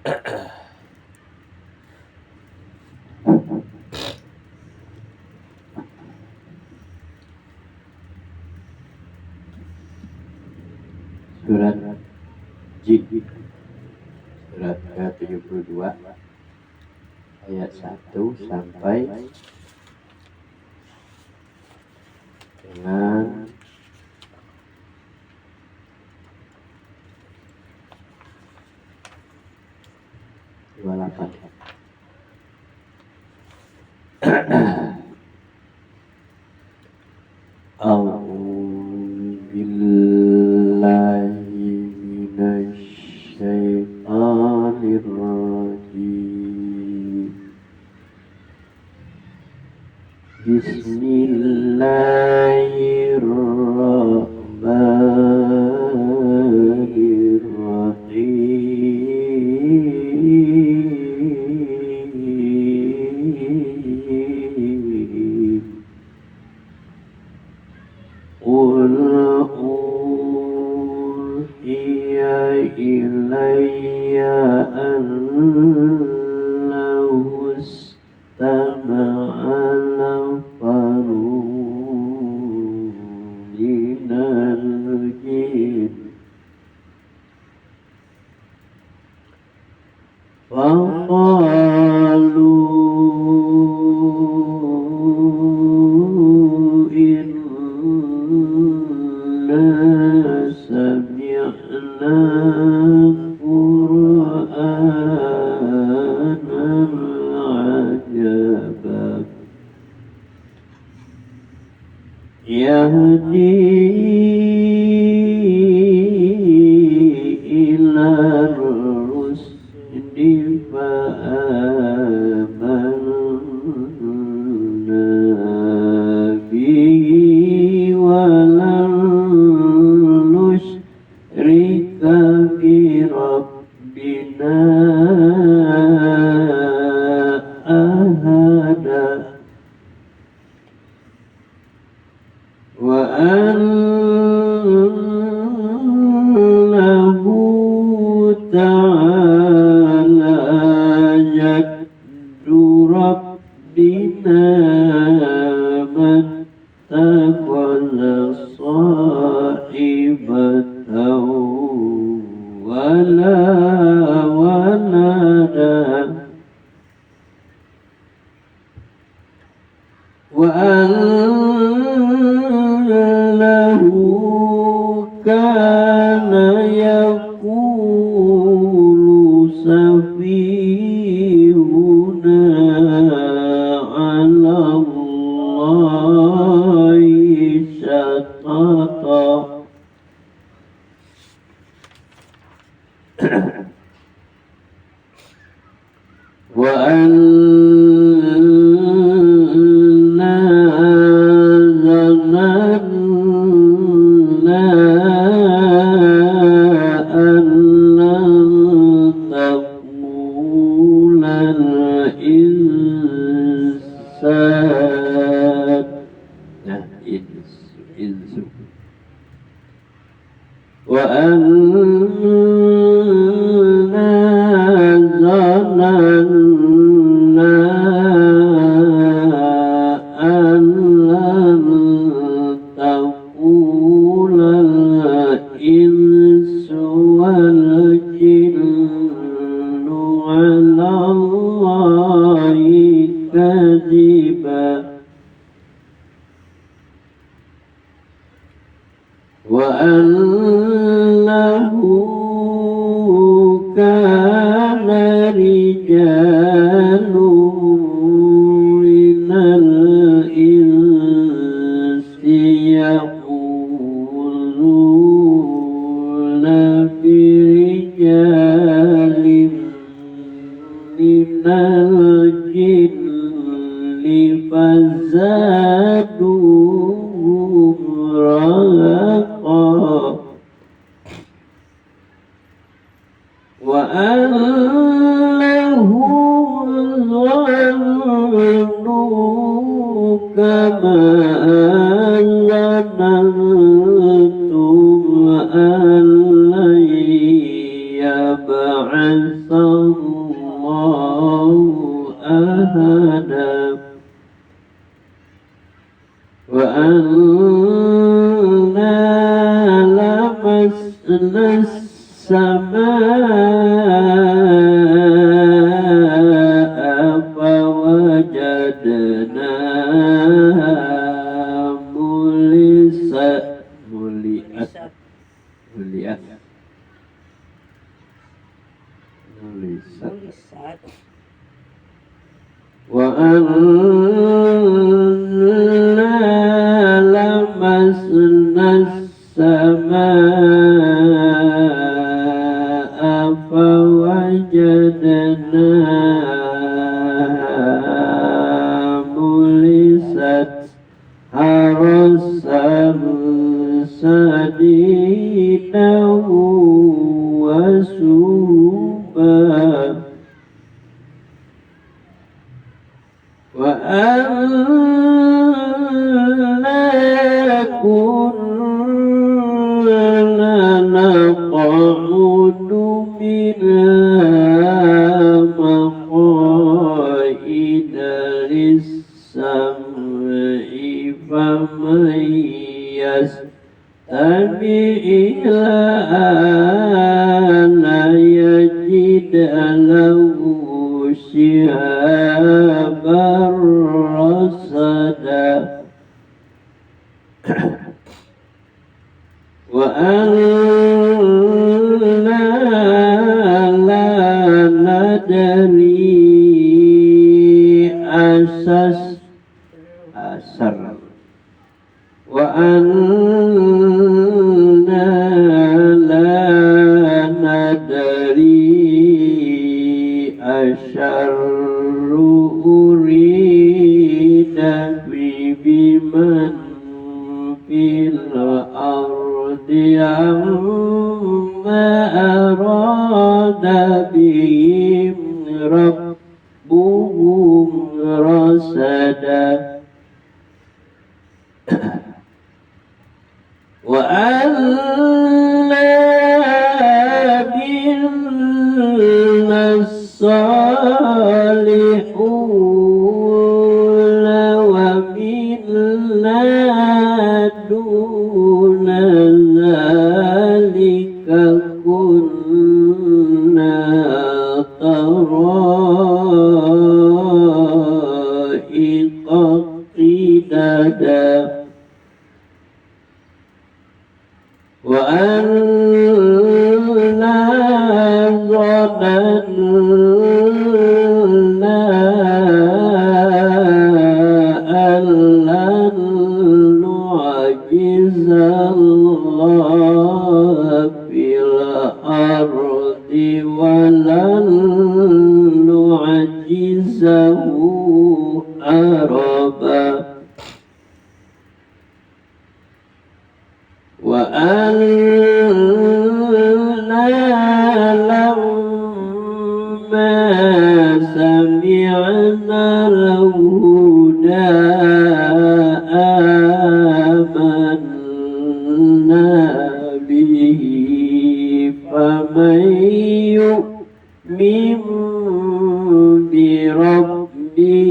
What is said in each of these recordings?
Surat Jin, surat ke-72 ayat 1 sampai dengan delapan. A'udzubillahi minasyaitonirrajim. Bismillahirrahmanirrahim. Qul uhiya ilayya annahu istama'a nafarun minal jinn faqalu sami'na Qur'anan ajaba yahdi ila rusdi fa'amanna bihi walan nusyrika bi rabbina ahada wa annahu ta'ala jaddu rabbina mattakhadha sahibatan wala walada wa annahu kana yaqulu safihuna ala Allahi syatata wa anna zananna anna taqula al-insan insu wa anna zananna an lan taqula al-insu wal jinnu ala Allahi kadhiba wa annahu kana rijalun minal insi yaquluna fi rijalin minal jinni fazaduhum rahaqa wa annahu dhannu kama zanantum an lan yab'atha بعث الله أحدا وأنا لمسنا السماء فوجدناها ملئت وأنا لمسنا السماء فوجدناها ملئت حرسا شديدا وشهبا وأنا كنا نقعد منها مقاعد للسمع فمن يستمع الآن يجد له شهابا رصدا وأنا لا ندري أسر وأنا لا ندري أشر أريد بمن في الأرض أما أراد بهم ربهم رشدا وأنا منا الصالحون ومنا دون ذلك كنا طرائق قددا وأنا ظننا أن لن نعجز الله في الأرض ولن نعجزه هربا وأنا لما سمعنا الهدى آمنا به فمن يؤمن بربه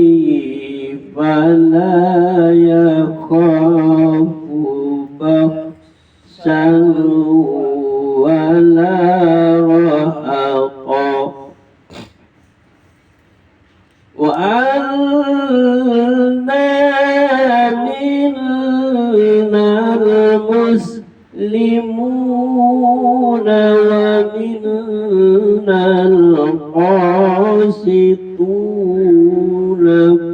فلا يخاف بخسا ولا رهقا وأنا منا المسلمون ومنا القاسطون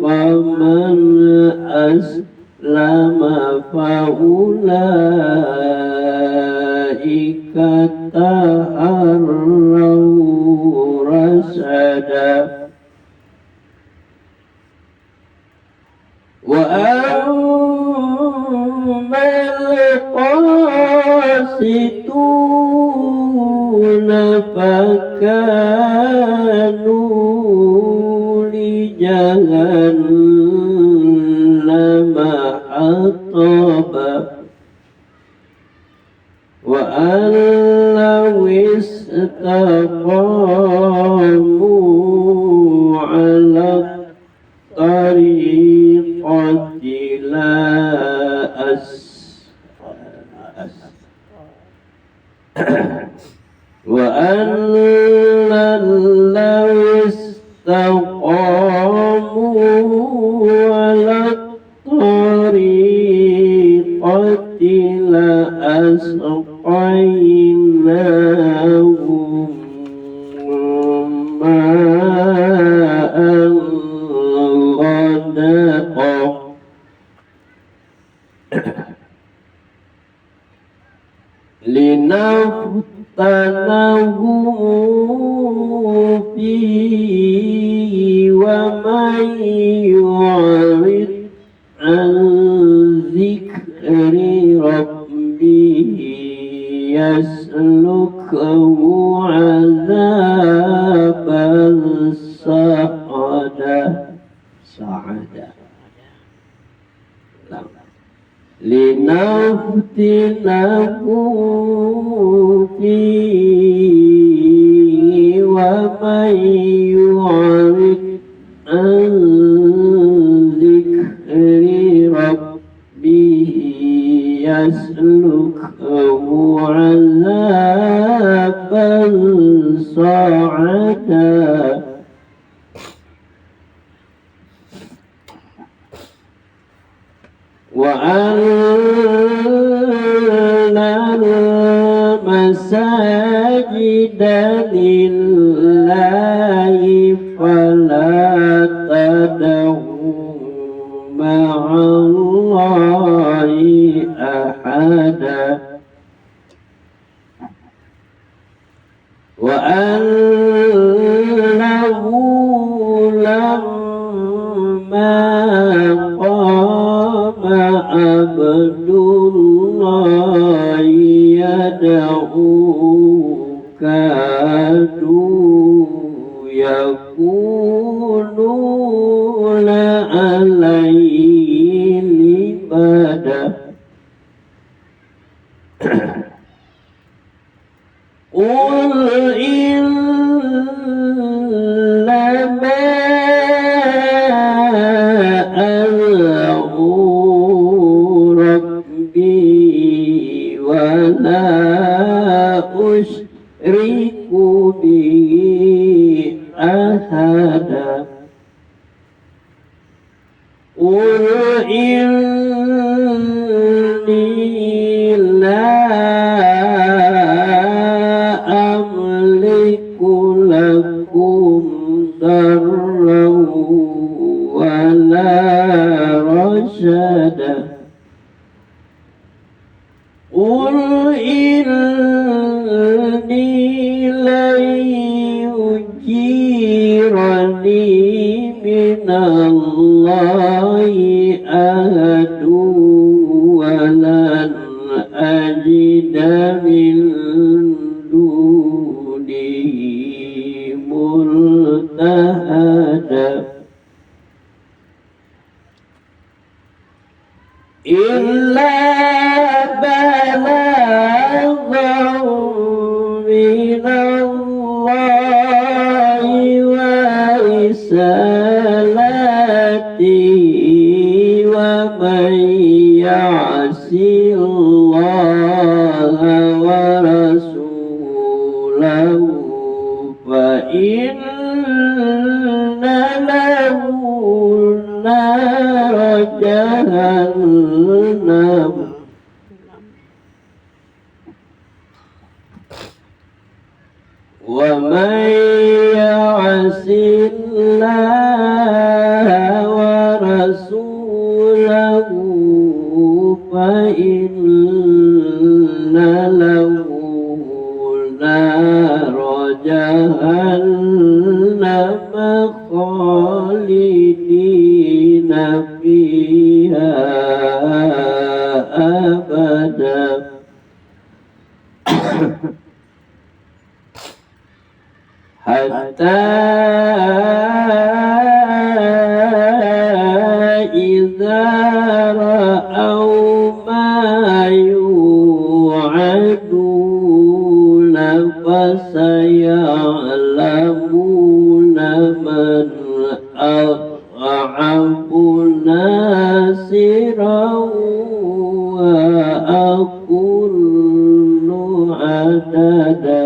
فمن أسلم فأولئك تحروا رشدا وأما القاسطون فكانوا لجهنم حطبا وأن لو استقاموا ماء غدقا لنفتنهم فيه ومن يعرض عن ذكر ربه يسلكه عذابا صعدا لنفتنهم فيه ومن يعرض عن ذكر ربه يسلكه عذابا صعدا وأن المساجد لله فلا تدعوا مع الله أحدا وأنه لما قام عبد الله يدعوه كادوا يكونون عليه لبدا قل إنما أدعو ربي ولا أشرك به أحدا قل إني لا أملك لكم ضرا ولا رشدا قل إني لن يجيرني من الله أحد ولن أجد من دونه ملتحدا إلا بلاغا من الله ورسالته ومن يعص الله ورسوله فإن له نار جهنم ومن يعص الله ورسوله فإن له نار جهنم خالدين فيها أبدا حتى إذا رأوا ما يوعدون فسيعلمون من أضعف ناصرا وأقل عددا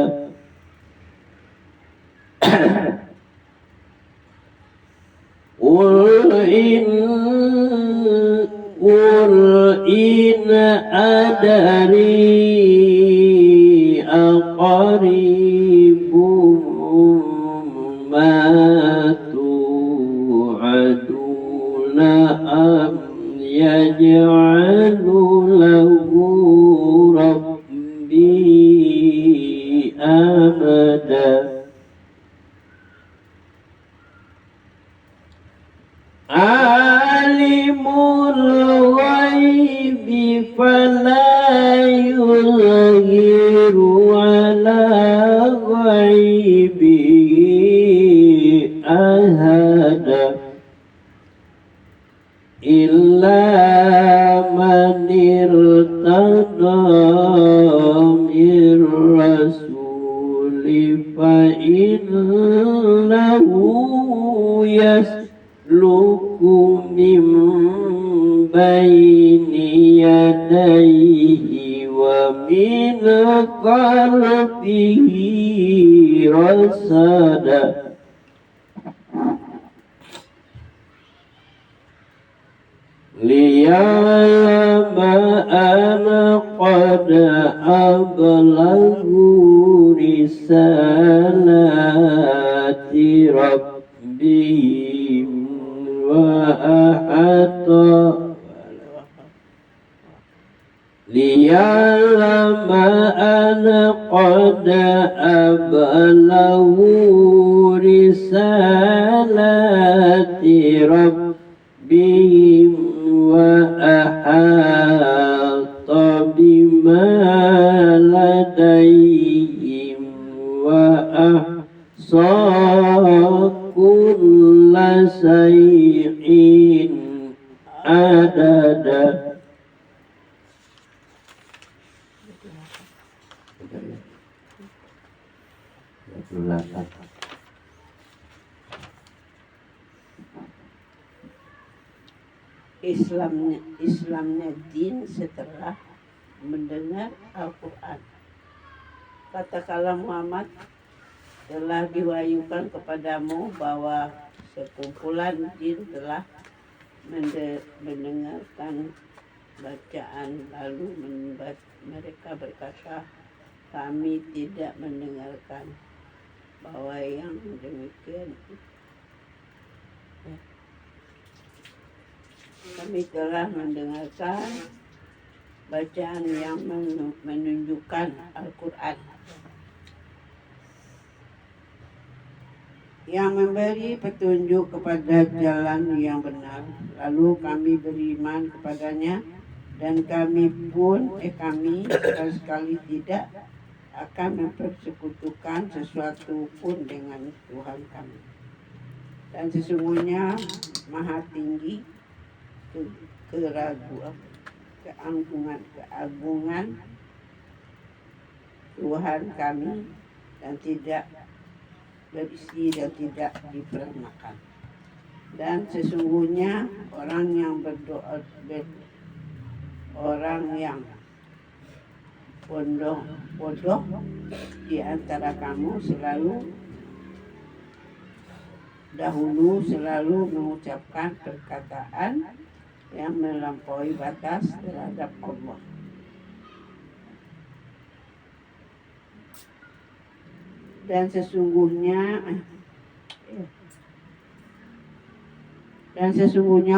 قل إن أدري أقريب alimul ghaibi fala yuzhiru ala ghaibihi ahada illa man irtada mir rasuli fa innahu yasluku min baini yadayhi wa min khalfihi rasada liya'lama ana qad ablaghu risalati rabbihim wa ahata liya'lama ana qad ablaghu risalati rabbihim wa ahata bima ladaihim wa ahsa kulla shay'in adada. Islamnya jin setelah mendengar Al-Quran. Katakanlah Muhammad, telah diwahyukan kepadamu bahwa sekumpulan jin telah mendengarkan bacaan, lalu mereka berkata, kami tidak mendengarkan bahwa yang demikian. Kami telah mendengarkan bacaan yang menunjukkan Al-Quran yang memberi petunjuk kepada jalan yang benar. Lalu kami beriman kepadanya dan kami sekali tidak akan mempersekutukan sesuatu pun dengan Tuhan kami. Dan sesungguhnya maha tinggi keagungan Tuhan kami dan tidak berisi dan tidak diperanakan. Dan sesungguhnya orang yang bodoh di antara kamu selalu mengucapkan perkataan yang melampaui batas terhadap Allah. Dan sesungguhnya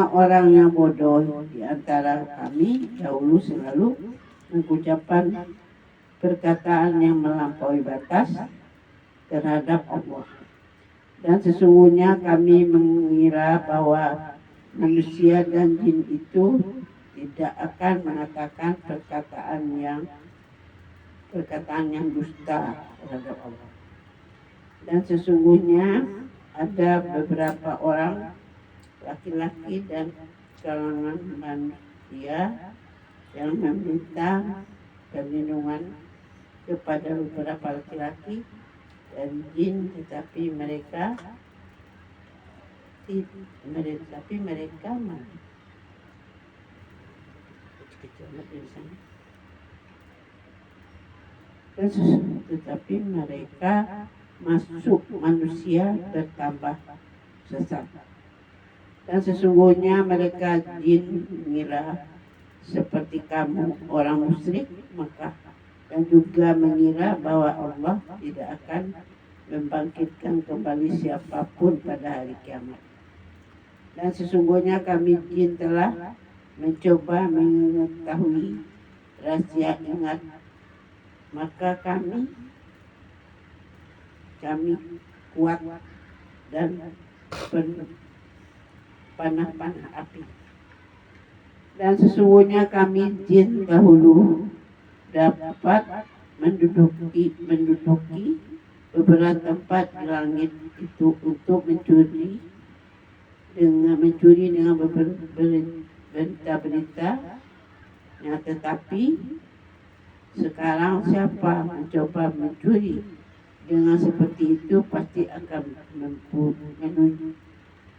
orang yang bodoh di antara kami dahulu selalu mengucapkan perkataan yang melampaui batas terhadap Allah. Dan sesungguhnya kami mengira bahwa manusia dan jin itu tidak akan mengatakan perkataan yang dusta terhadap Allah. Dan sesungguhnya ada beberapa orang laki-laki dan kalangan manusia yang meminta perlindungan kepada beberapa laki-laki dan jin, tetapi mereka masuk manusia bertambah sesat. Dan sesungguhnya mereka jin mengira seperti kamu orang musyrik Mekah, dan juga mengira bahwa Allah tidak akan membangkitkan kembali siapapun pada hari kiamat. Dan sesungguhnya kami jin telah mencoba mengetahui rahasia ingat, maka kami kuat dan panah-panah api. Dan sesungguhnya kami jin dahulu dapat menduduki beberapa tempat di langit itu untuk mencuri dengan berita-berita. Ya, tetapi sekarang siapa mencoba mencuri dengan seperti itu pasti akan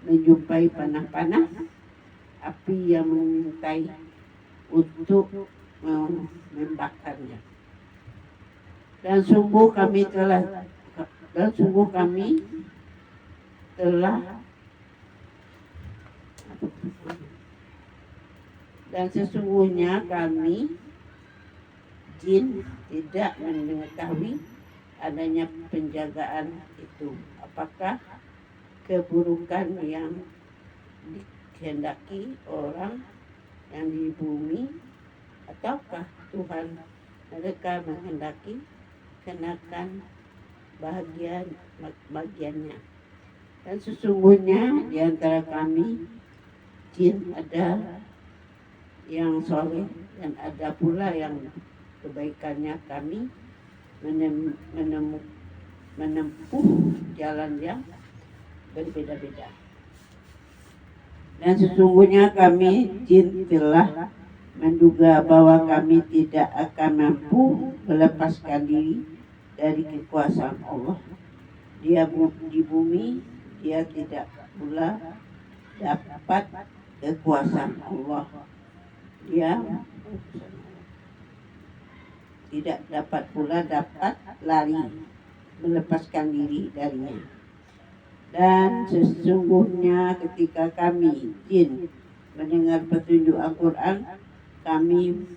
menjumpai panah-panah api yang mengintai untuk membakarnya. Dan sungguh kami telah dan sesungguhnya kami jin tidak mengetahui adanya penjagaan itu. Apakah keburukan yang dikehendaki orang yang di bumi, ataukah Tuhan mereka menghendaki kenakan bagiannya. Dan sesungguhnya di antara kami jin ada yang soleh dan ada pula yang kebaikannya kami menempuh jalan yang berbeda-beda. Dan sesungguhnya kami jin telah menduga bahwa kami tidak akan mampu melepaskan diri dari kekuasaan Allah. Dia di bumi, dia tidak pula dapat kekuasaan Allah. Dia tidak dapat pula lari melepaskan diri darinya. Dan sesungguhnya ketika kami jin mendengar petunjuk Al-Quran, kami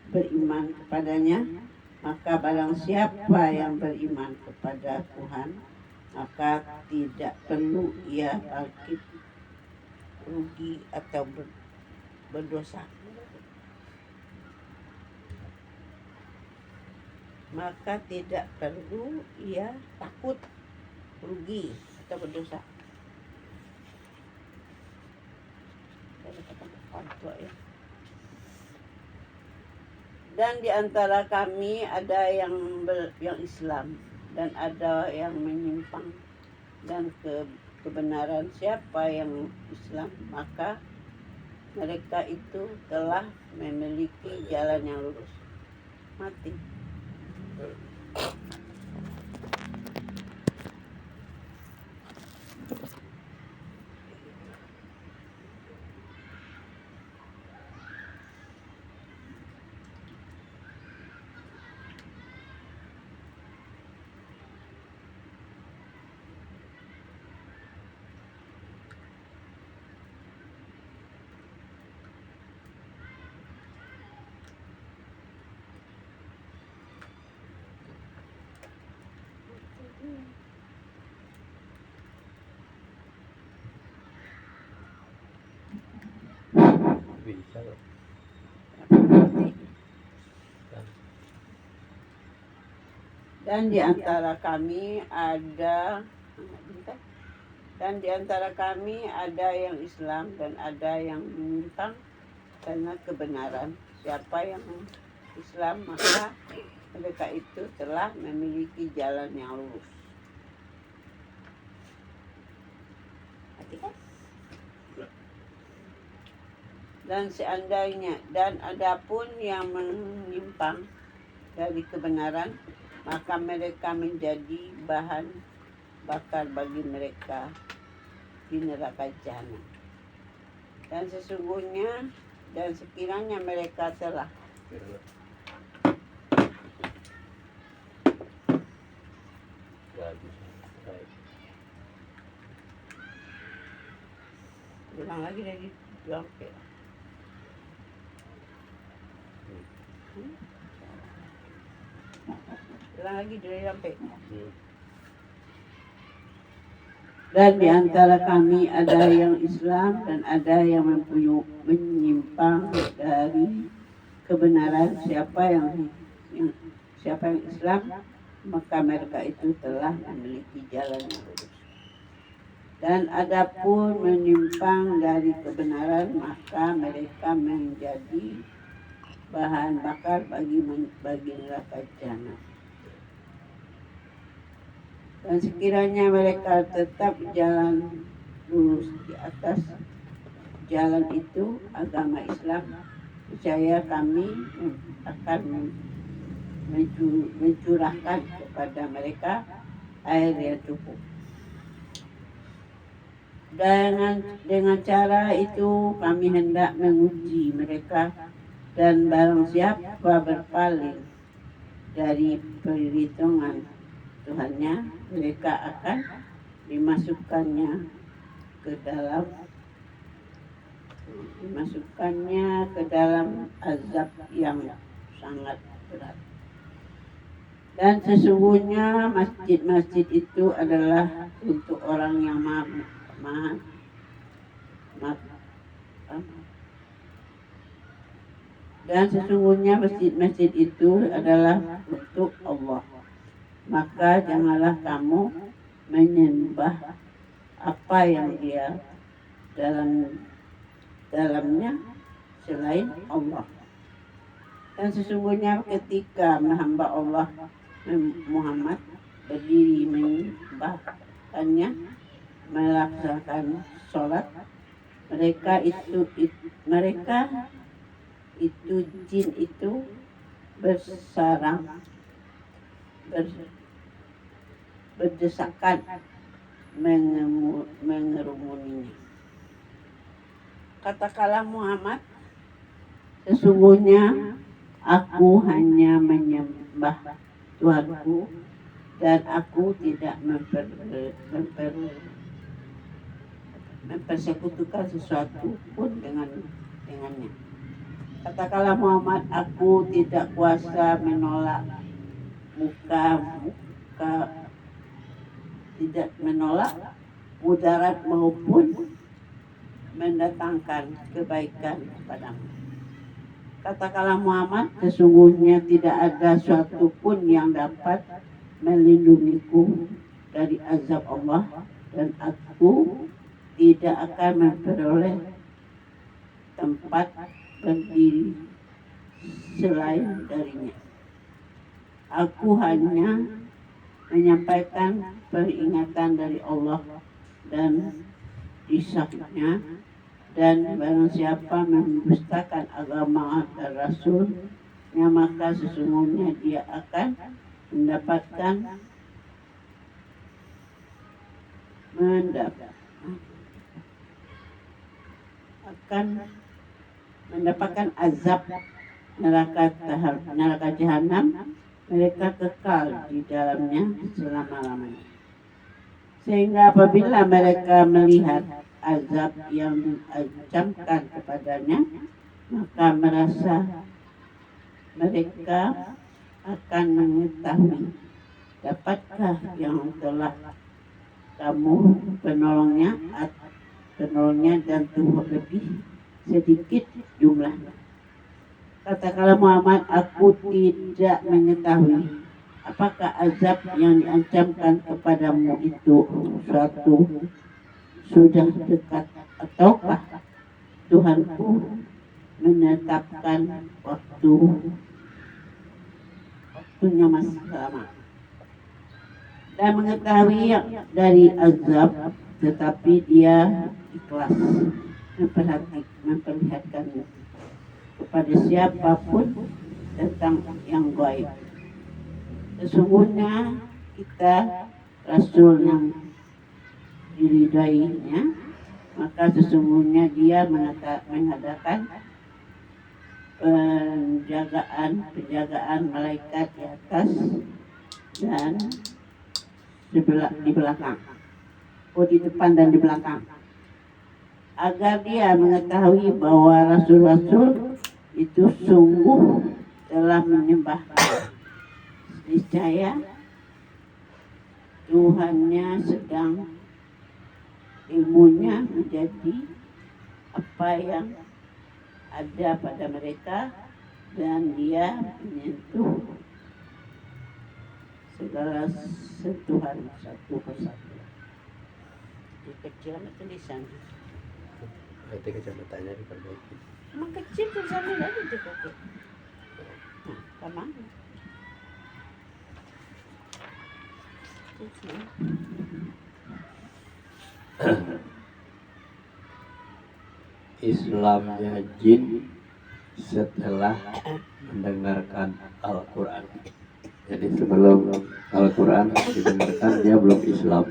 beriman kepadanya, maka barang siapa yang beriman kepada Tuhan, maka tidak perlu ia bangkit rugi atau berdosa. Maka tidak perlu ia takut rugi atau berdosa. Dan di antara kami ada yang Islam dan ada yang menyimpang. Dan kebenaran siapa yang Islam, maka mereka itu telah memiliki jalan yang lurus. Mati. Bisa. Dan di antara kami ada yang Islam dan ada yang menyimpang karena kebenaran. Siapa yang Islam, maka mereka itu telah memiliki jalan yang lurus. Dan seandainya dan adapun yang menyimpang dari kebenaran, maka mereka menjadi bahan bakar bagi mereka di neraka jahanam. Dan sesungguhnya dan sekiranya mereka telah ulang lagi dari sampai ulang lagi dari sampai. Dan di antara kami ada yang Islam dan ada yang menyimpang dari kebenaran. Siapa yang Islam, maka mereka itu telah memiliki jalan yang lurus. Dan adapun menyimpang dari kebenaran, maka mereka menjadi bahan bakar bagi neraka jahanam. Dan sekiranya mereka tetap jalan lurus di atas jalan itu, agama Islam, percaya kami akan mencurahkan kepada mereka air yang cukup. Dengan cara itu kami hendak menguji mereka, dan barang siapa berpaling dari perhitungan Tuhannya, mereka akan dimasukkannya ke dalam azab yang sangat berat. Dan sesungguhnya masjid-masjid itu adalah untuk orang yang dan sesungguhnya masjid-masjid itu adalah untuk Allah. Maka janganlah kamu menyembah apa yang dia dalamnya selain Allah. Dan sesungguhnya ketika hamba Allah Muhammad berdiri menyembahkannya, melaksanakan sholat, mereka itu jin itu berdesakan mengerumuninya. Katakanlah Muhammad, sesungguhnya aku hanya menyembah Tuhanku, dan aku tidak mempersekutukan sesuatu pun dengannya. Katakanlah Muhammad, aku tidak kuasa menolak tidak menolak mudarat maupun mendatangkan kebaikan kepadamu. Katakanlah Muhammad, sesungguhnya tidak ada suatu pun yang dapat melindungiku dari azab Allah, dan aku tidak akan memperoleh tempat berdiri selain darinya. Aku hanya menyampaikan peringatan dari Allah dan isaknya, dan barang siapa mendustakan agama dan Rasulnya, maka sesungguhnya dia akan mendapatkan azab neraka jahanam. Mereka kekal di dalamnya selama-lamanya. Sehingga apabila mereka melihat azab yang diancamkan kepadanya, maka mereka akan mengetahui, dapatkah yang telah kamu penolongnya dan Tuhan lebih sedikit jumlahnya. Katakanlah Muhammad, aku tidak mengetahui apakah azab yang diancamkan kepadamu itu sudah dekat, ataukah Tuhanku menetapkan waktunya masih lama. Dan mengetahui dari azab, tetapi dia ikhlas memperlihatkannya kepada siapapun tentang yang gaib. Sesungguhnya kita Rasul yang diridainya, maka sesungguhnya dia mengadakan penjagaan malaikat di atas dan di belakang, di depan dan di belakang, agar dia mengetahui bahwa Rasul-Rasul itu sungguh telah menyembah niscaya Tuhannya sedang ilmunya menjadi apa yang ada pada mereka, dan dia menyentuh segala sentuhan satu persatu. kecil sama tulisan. Berarti kacamatannya diperbaiki. Emang kecil tulisannya lagi tuh kakek. Kemana? Kecil. Islamnya jin setelah mendengarkan Al-Quran. Jadi sebelum Al-Quran didengarkan dia belum Islam.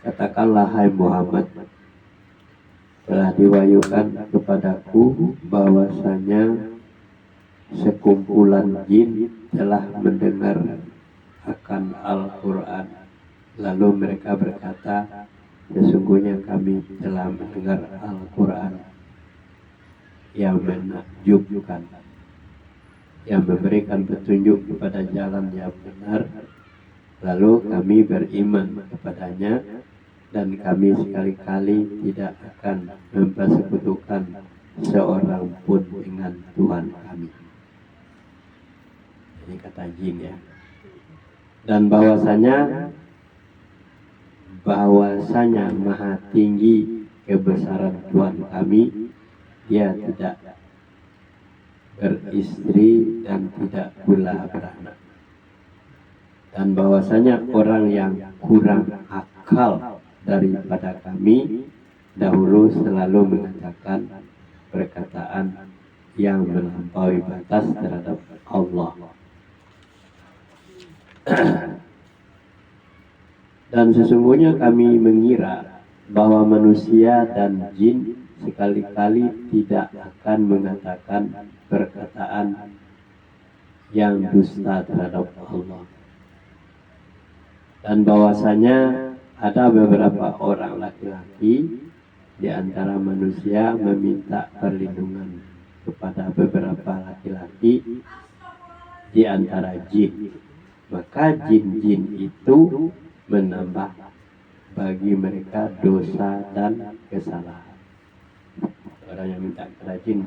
Katakanlah hai Muhammad, telah diwahyukan kepadaku bahwasanya sekumpulan jin telah mendengar akan Al-Quran. Lalu mereka berkata, sesungguhnya kami telah mendengar Al-Quran yang menakjubkan, yang memberikan petunjuk kepada jalan yang benar. Lalu kami beriman kepadanya, dan kami sekali-kali tidak akan mempersekutukan seorang pun dengan Tuhan kami. Ini kata jin ya. Dan bahwasanya maha tinggi kebesaran Tuhan kami, dia tidak beristri dan tidak pula beranak. Dan bahwasanya orang yang kurang akal daripada kami dahulu selalu mengatakan perkataan yang melampaui batas terhadap Allah. Dan sesungguhnya kami mengira bahwa manusia dan jin sekali-kali tidak akan mengatakan perkataan yang dusta terhadap Allah. Dan bahwasanya ada beberapa orang laki-laki di antara manusia meminta perlindungan kepada beberapa laki-laki di antara jin. Maka jin-jin itu menambah bagi mereka dosa dan kesalahan. Orang yang minta kepada jin.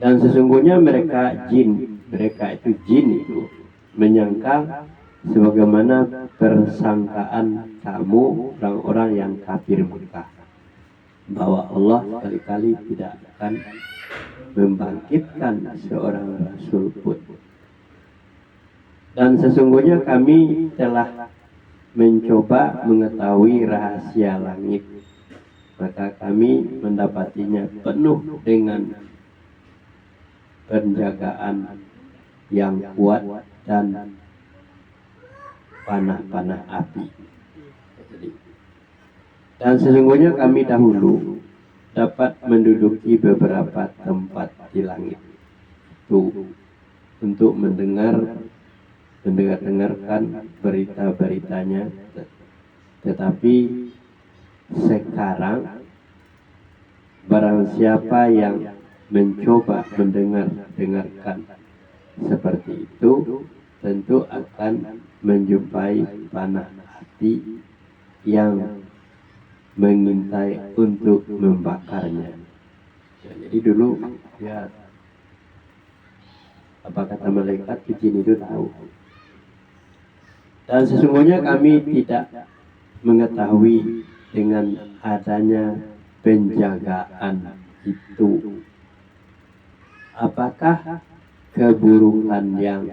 Dan sesungguhnya mereka itu jin itu menyangka sebagaimana persangkaan kamu orang-orang yang kafir Mekah, bahwa Allah sekali-kali tidak akan membangkitkan seorang rasul pun. Dan sesungguhnya kami telah mencoba mengetahui rahasia langit, maka kami mendapatinya penuh dengan penjagaan yang kuat dan panah-panah api. Dan sesungguhnya kami dahulu dapat menduduki beberapa tempat di langit itu untuk mendengarkan berita-beritanya. Tetapi sekarang barang siapa yang mencoba mendengarkan seperti itu, tentu akan menjumpai panah api yang mengintai untuk membakarnya. Ya, jadi dulu ya, apa kata malaikat, jin itu tahu. Dan sesungguhnya kami tidak mengetahui dengan adanya penjagaan itu, apakah keburukan yang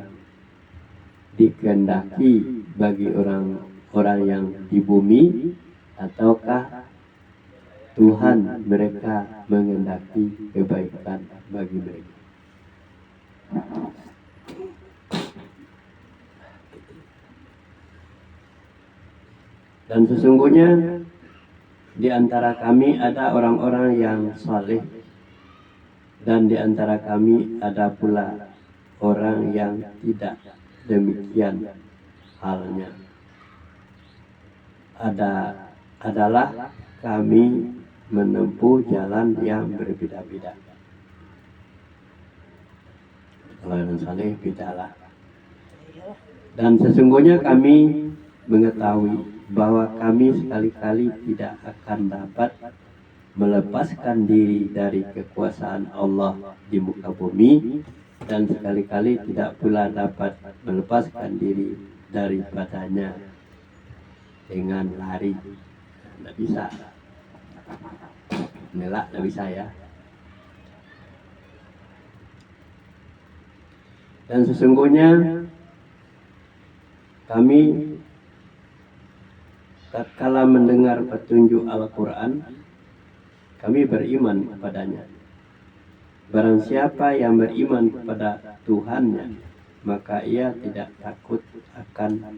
dikehendaki bagi orang-orang yang di bumi, ataukah Tuhan mereka menghendaki kebaikan bagi mereka. Dan sesungguhnya di antara kami ada orang-orang yang saleh, dan di antara kami ada pula orang yang tidak demikian halnya. Adalah kami menempuh jalan yang berbeda-beda. Kalau yang saleh bedalah. Dan sesungguhnya kami mengetahui bahwa kami sekali-kali tidak akan dapat melepaskan diri dari kekuasaan Allah di muka bumi, dan sekali-kali tidak pula dapat melepaskan diri daripadanya dengan lari. Tidak bisa. Inilah tidak bisa ya. Dan sesungguhnya kami tatkala mendengar petunjuk Al-Quran, kami beriman kepadanya. Barang siapa yang beriman kepada Tuhannya, maka ia tidak takut akan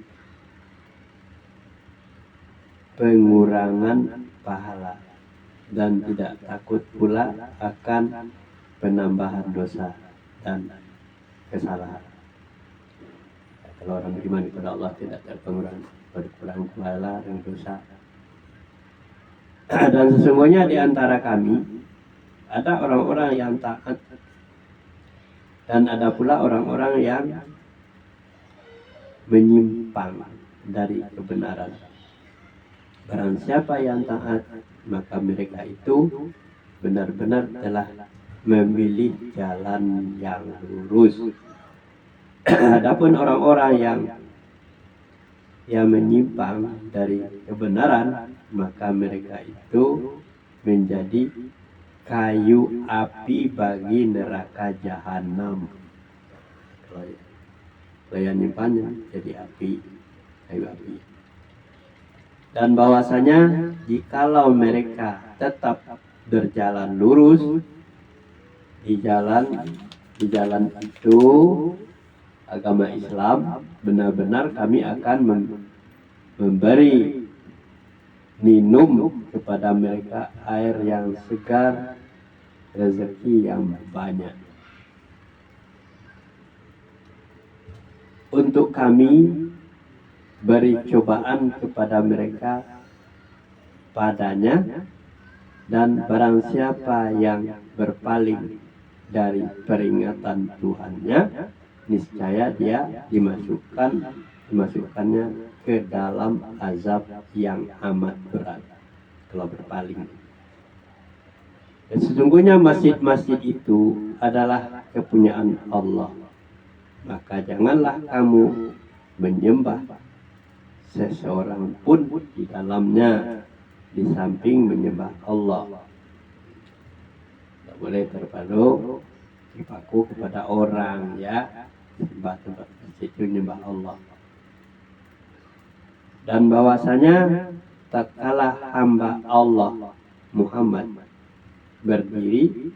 pengurangan pahala dan tidak takut pula akan penambahan dosa dan kesalahan. Kalau orang beriman kepada Allah tidak terpengaruh berkurang pahala dan dosa. Dan sesungguhnya di antara kami ada orang-orang yang taat dan ada pula orang-orang yang menyimpang dari kebenaran. Barang siapa yang taat, maka mereka itu benar-benar telah memilih jalan yang lurus. Adapun orang-orang yang menyimpang dari kebenaran, maka mereka itu menjadi kayu api bagi neraka jahanam. Kalau yang nyimpangnya jadi api, kayu api. Dan bahwasanya jikalau mereka tetap berjalan lurus di jalan itu agama Islam, benar-benar kami akan memberi minum kepada mereka air yang segar, rezeki yang banyak. Untuk kami beri cobaan kepada mereka padanya, dan barang siapa yang berpaling dari peringatan Tuhannya, niscaya dia dimasukkannya ke dalam azab yang amat berat kalau berpaling. Dan sesungguhnya masjid-masjid itu adalah kepunyaan Allah. Maka janganlah kamu menyembah seseorang pun di dalamnya di samping menyembah Allah. Tidak boleh terpaku kepada orang ya. Sembah tempat itu menyembah Allah. Dan bahwasanya tatkala hamba Allah Muhammad berdiri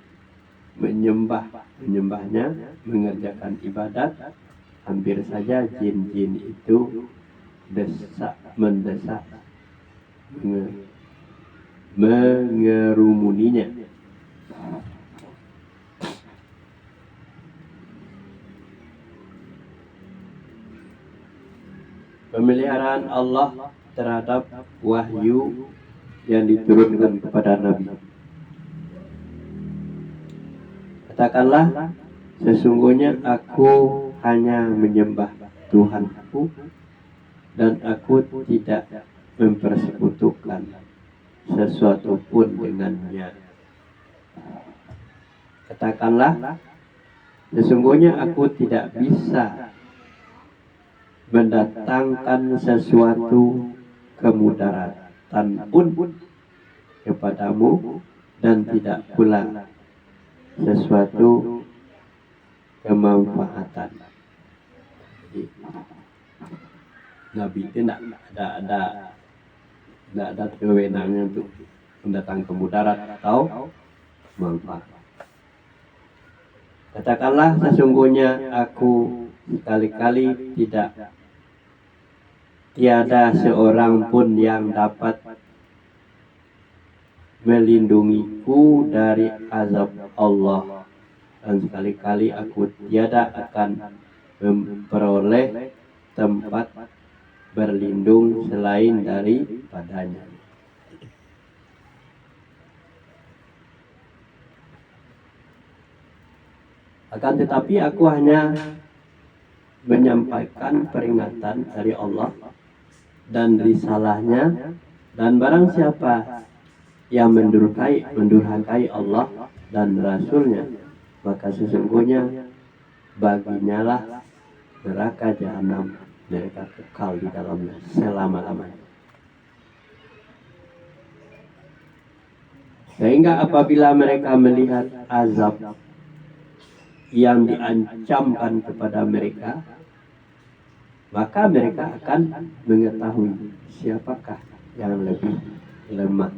menyembahnya, mengerjakan ibadat, hampir saja jin-jin itu mendesak mengerumuninya. Pemeliharaan Allah terhadap wahyu yang diturunkan kepada Nabi. Katakanlah, sesungguhnya aku hanya menyembah Tuhanku dan aku tidak mempersekutukan sesuatu pun dengannya. Katakanlah, sesungguhnya aku tidak bisa mendatangkan sesuatu kemudaratan pun kepadamu dan tidak pula sesuatu kemanfaatan. Jadi, Nabi itu tidak ada kewenangan untuk mendatangkan kemudarat atau manfaat. Katakanlah, sesungguhnya aku sekali-kali tiada seorang pun yang dapat melindungiku dari azab Allah, dan sekali-kali aku tiada akan memperoleh tempat berlindung selain daripadanya. Akan tetapi aku hanya menyampaikan peringatan dari Allah dan risalahnya, dan barang siapa yang mendurhakai Allah dan Rasulnya, maka sesungguhnya baginya lah neraka jahanam mereka kekal di dalamnya selama-lamanya. Sehingga apabila mereka melihat azab yang diancamkan kepada mereka, maka mereka akan mengetahui siapakah yang lebih lemah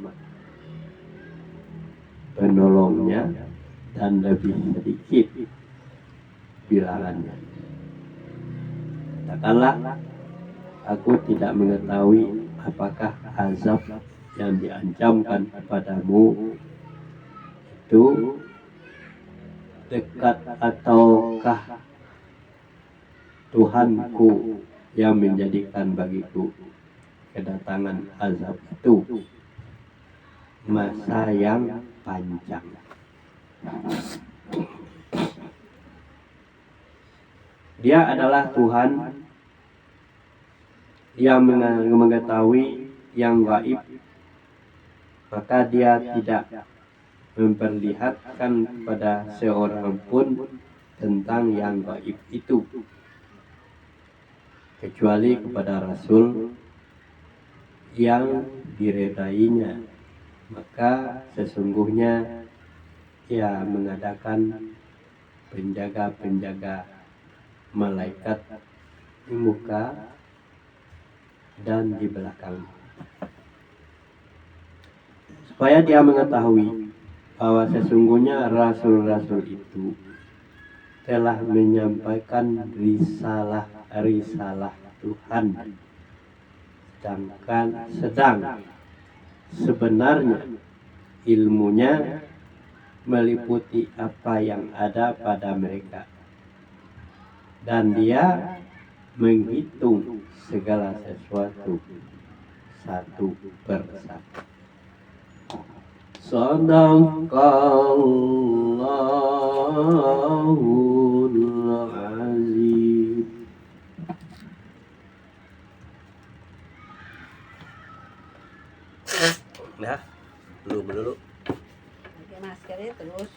penolongnya dan lebih sedikit bilangannya. Katakanlah, aku tidak mengetahui apakah azab yang diancamkan kepadamu itu dekat ataukah Tuhanku yang menjadikan bagiku kedatangan azab itu masa yang panjang. Dia adalah Tuhan yang mengetahui yang gaib, maka dia tidak memperlihatkan kepada seorang pun tentang yang gaib itu, kecuali kepada Rasul yang diredainya. Maka sesungguhnya ia mengadakan penjaga-penjaga malaikat di muka dan di belakang, supaya dia mengetahui bahwa sesungguhnya rasul-rasul itu telah menyampaikan risalah Tuhan, sedang sebenarnya ilmunya meliputi apa yang ada pada mereka, dan dia menghitung segala sesuatu satu persatu. Sadaqallahul azim. Nah, belum dulu. Pakai maskernya terus.